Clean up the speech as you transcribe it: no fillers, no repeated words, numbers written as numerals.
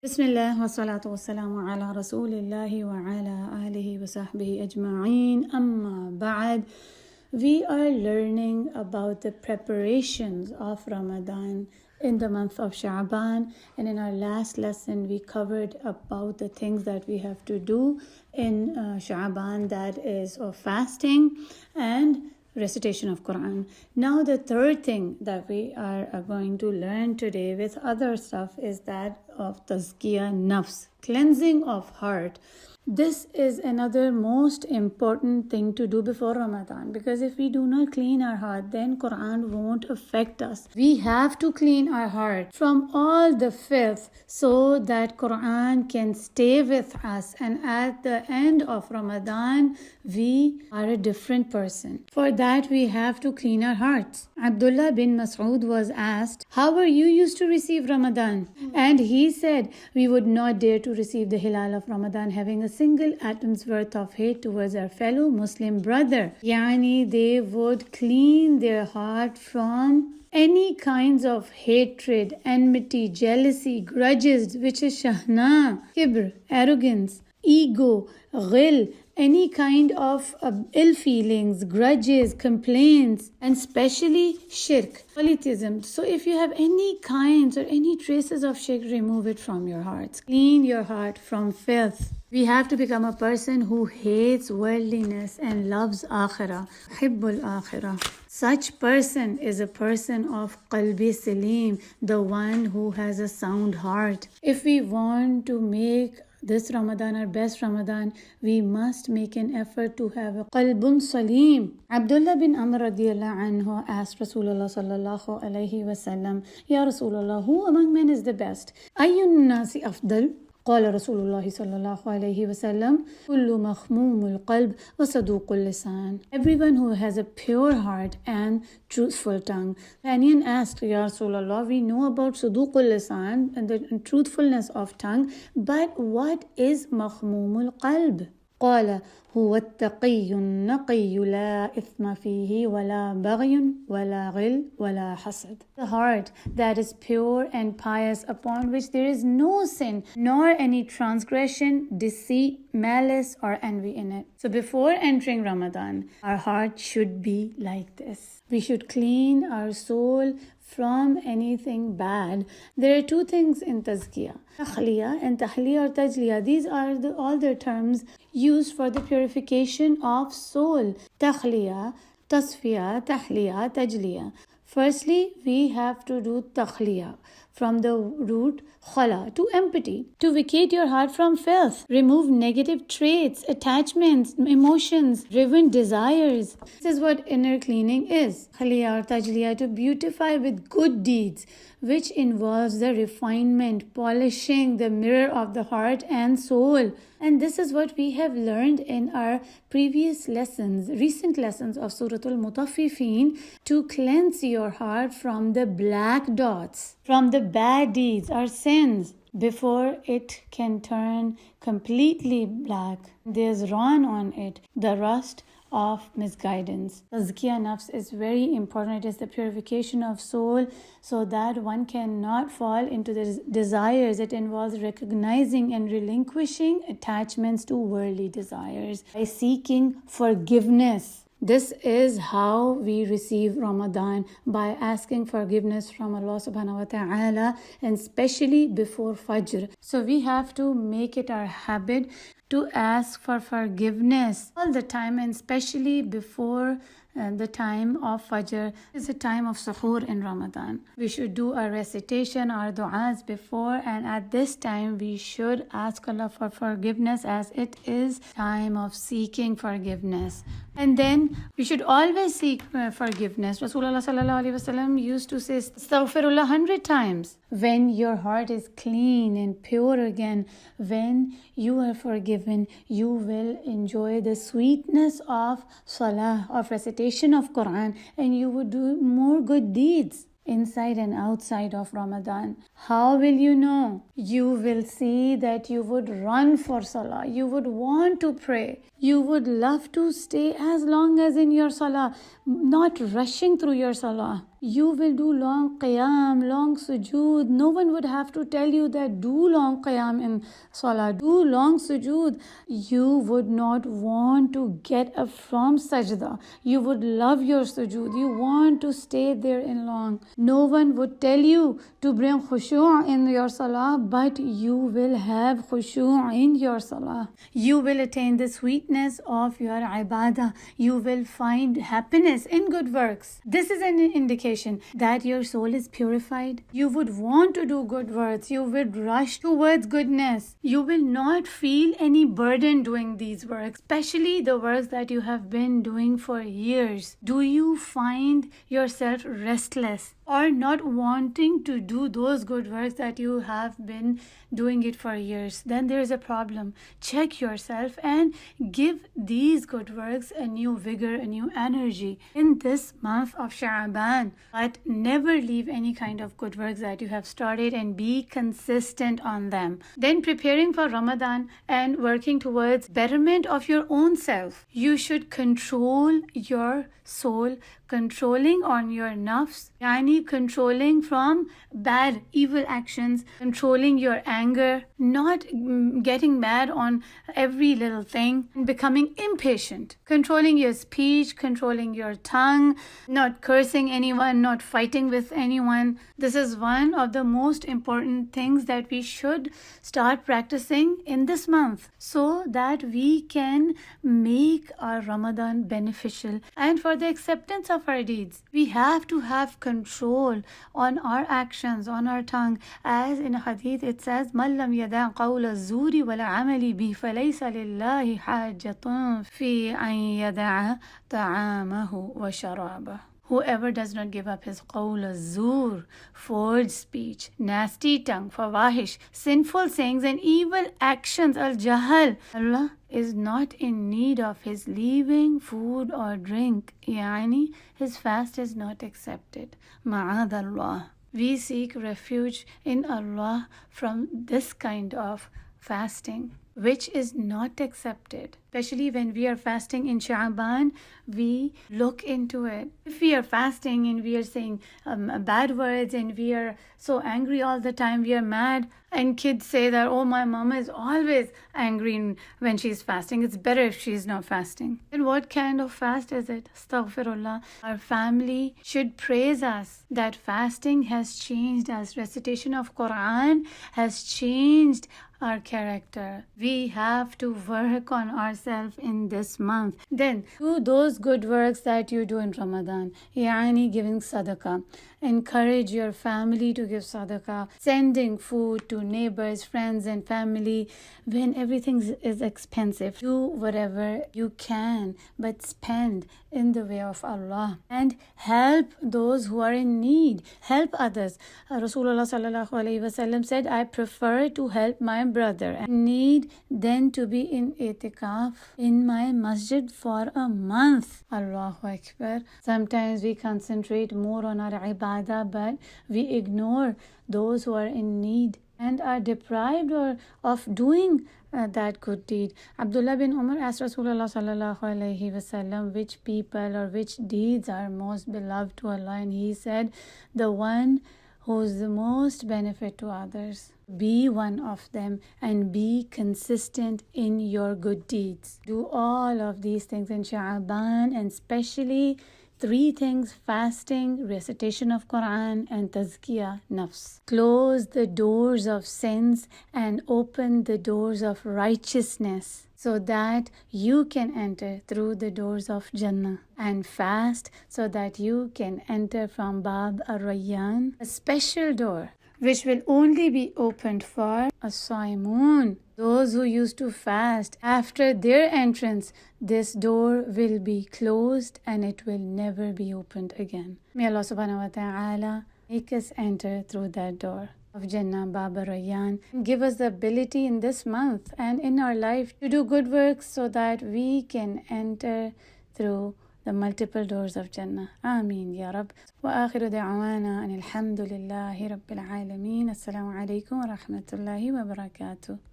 Bismillah wa salatu wa salamu ala rasulillahi wa ala alihi wa sahbihi ajma'een. Amma ba'd. We are learning about the preparations of Ramadan in the month of Sha'ban, and in our last lesson we covered about the things that we have to do in Sha'ban, that is of fasting and recitation of Quran. Now the third thing that we are going to learn today with other stuff is that of Tazkiyah Nafs, cleansing of heart. This is another most important thing to do before Ramadan, because if we do not clean our heart, then Quran won't affect us. We have to clean our heart from all the filth so that Quran can stay with us, and at the end of Ramadan we are a different person. For that we have to clean our hearts. Abdullah bin Mas'ud was asked, how were you used to receive Ramadan? And he said, we would not dare to receive the hilal of Ramadan having a single atom's worth of hate towards our fellow Muslim brother. Yani they would clean their heart from any kinds of hatred, enmity, jealousy, grudges, which is shahna, kibr, arrogance, ego, ghil, any kind of ill feelings, grudges, complaints, and especially shirk, polytheism. So if you have any kinds or any traces of shirk, remove it from your hearts. Clean your heart from filth. We have to become a person who hates worldliness and loves akhirah. Hibbul akhirah. Such person is a person of qalbi salim, the one who has a sound heart. If we want to make this Ramadan our best Ramadan, we must make an effort to have a qalbun salim. Abdullah bin Amr radiyallahu anhu asked Rasulullah sallallahu alayhi wasallam, Ya Rasulullah, who among men is the best? Ayyun nasi afdal? قال رسول الله صلى الله عليه وسلم كل مخموم القلب وصدوق اللسان. Everyone who has a pure heart and truthful tongue. Companion asked, Ya Rasulullah, we know about صدوق اللسان and the truthfulness of tongue, but what is مخموم القلب? قال هو التقي النقي لا إثم فيه ولا بغي ولا غل ولا حسد. The heart that is pure and pious, upon which there is no sin nor any transgression, deceit, malice or envy in it. So before entering Ramadan, our heart should be like this. We should clean our soul from anything bad. There are two things in Tazkiyah, Takhliya and Tahliya or Tajliya. These are all the terms used for the purification of soul. Takhliya, Tasfiya, Tahliya, Tajliya. Firstly, we have to do Takhliya from the root khala, to empty, to vacate your heart from filth, remove negative traits, attachments, emotions, driven desires. This is what inner cleaning is. Khaliya or tajliya, to beautify with good deeds, which involves the refinement, polishing the mirror of the heart and soul. And this is what we have learned in our previous lessons, recent lessons of Suratul Mutaffifin, to cleanse your heart from the black dots, from the bad deeds or sins, before it can turn completely black. There's run on it, the rust of misguidance. Tazkiyah Nafs is very important. It is the purification of soul so that one cannot fall into the desires. It involves recognizing and relinquishing attachments to worldly desires by seeking forgiveness. This is how we receive Ramadan, by asking forgiveness from Allah subhanahu wa ta'ala, and especially before Fajr. So we have to make it our habit to ask for forgiveness all the time, and especially before the time of Fajr is a time of suhoor in Ramadan. We should do our recitation, our du'as before, and at this time we should ask Allah for forgiveness, as it is time of seeking forgiveness. And then we should always seek forgiveness. Rasulullah sallallahu alaihi wasallam used to say astaghfirullah 100 times. When your heart is clean and pure again, when you are forgiven, you will enjoy the sweetness of salah, of recitation of Quran, and you would do more good deeds inside and outside of Ramadan. How will you know? You will see that you would run for salah, you would want to pray, you would love to stay as long as in your salah, not rushing through your salah. You will do long qiyam, long sujood. No one would have to tell you that do long qiyam in salah, do long sujood. You would not want to get up from sajda. You would love your sujood. You want to stay there in long. No one would tell you to bring khushu' in your salah, but you will have khushu' in your salah. You will attain the sweetness of your ibadah. You will find happiness in good works. This is an indication that your soul is purified. You would want to do good works. You would rush towards goodness. You will not feel any burden doing these works, especially the works that you have been doing for years. Do you find yourself restless or not wanting to do those good works that you have been doing it for years? Then there is a problem. Check yourself and give these good works a new vigor, a new energy in this month of Sha'ban. But never leave any kind of good works that you have started and be consistent on them. Then preparing for Ramadan and working towards betterment of your own self. You should control your soul, controlling on your nafs, yani controlling from bad, evil actions, controlling your anger, not getting mad on every little thing, and becoming impatient, controlling your speech, controlling your tongue, not cursing anyone, not fighting with anyone. This is one of the most important things that we should start practicing in this month so that we can make our Ramadan beneficial and for the acceptance of our deeds. We have to have control on our actions, on our tongue. As in a hadith it says, مَنْ لَمْ يَدَعْ قَوْلَ الزُّورِ وَالْعَمَلِ بِهِ فَلَيْسَ لِلَّهِ حَاجَةٌ فِي أَنْ يَدَعَ طَعَامَهُ وَشَرَابَهُ. Whoever does not give up his qawl az-zur, forged speech, nasty tongue, fawahish, sinful sayings and evil actions, al-jahal, Allah is not in need of his leaving food or drink. Yani, his fast is not accepted. Ma'adallah. We seek refuge in Allah from this kind of fasting, which is not accepted. Especially when we are fasting in Sha'ban, we look into it. If we are fasting and we are saying bad words and we are so angry all the time, we are mad, and kids say that, oh, my mama is always angry when she's fasting. It's better if she's not fasting. Then what kind of fast is it? Astaghfirullah. Our family should praise us that fasting has changed us. Recitation of Quran has changed our character. We have to work on ourselves in this month. Then do those good works that you do in Ramadan. Yani giving sadaqah. Encourage your family to give sadaqah. Sending food to neighbors, friends and family. When everything is expensive, do whatever you can, but spend in the way of Allah. And help those who are in need. Help others. Rasulullah sallallahu alaihi wasallam said, I prefer to help my brother and need than to be in itikaf in my masjid for a month. Allahu Akbar. Sometimes we concentrate more on our ibadah, but we ignore those who are in need and are deprived of doing that good deed. Abdullah bin Umar asked Rasulullah sallallahu alaihi wasallam which people or which deeds are most beloved to Allah, and he said, the one who is the most benefit to others. Be one of them and be consistent in your good deeds. Do all of these things in Sha'ban, and especially 3 things: fasting, recitation of Quran, and Tazkiyah nafs. Close the doors of sins and open the doors of righteousness so that you can enter through the doors of Jannah. And fast so that you can enter from Bab ar-Rayyan, a special door which will only be opened for as-Saimun, those who used to fast. After their entrance, this door will be closed and it will never be opened again. May Allah subhanahu wa ta'ala make us enter through that door of Jannah, Bab ar-Rayyan, and give us the ability in this month and in our life to do good works so that we can enter through the multiple doors of Jannah. Ameen ya Rab. Wa akhiru da'wana an alhamdulillahi rabbil alameen. Assalamu alaikum wa rahmatullahi wa barakatuh.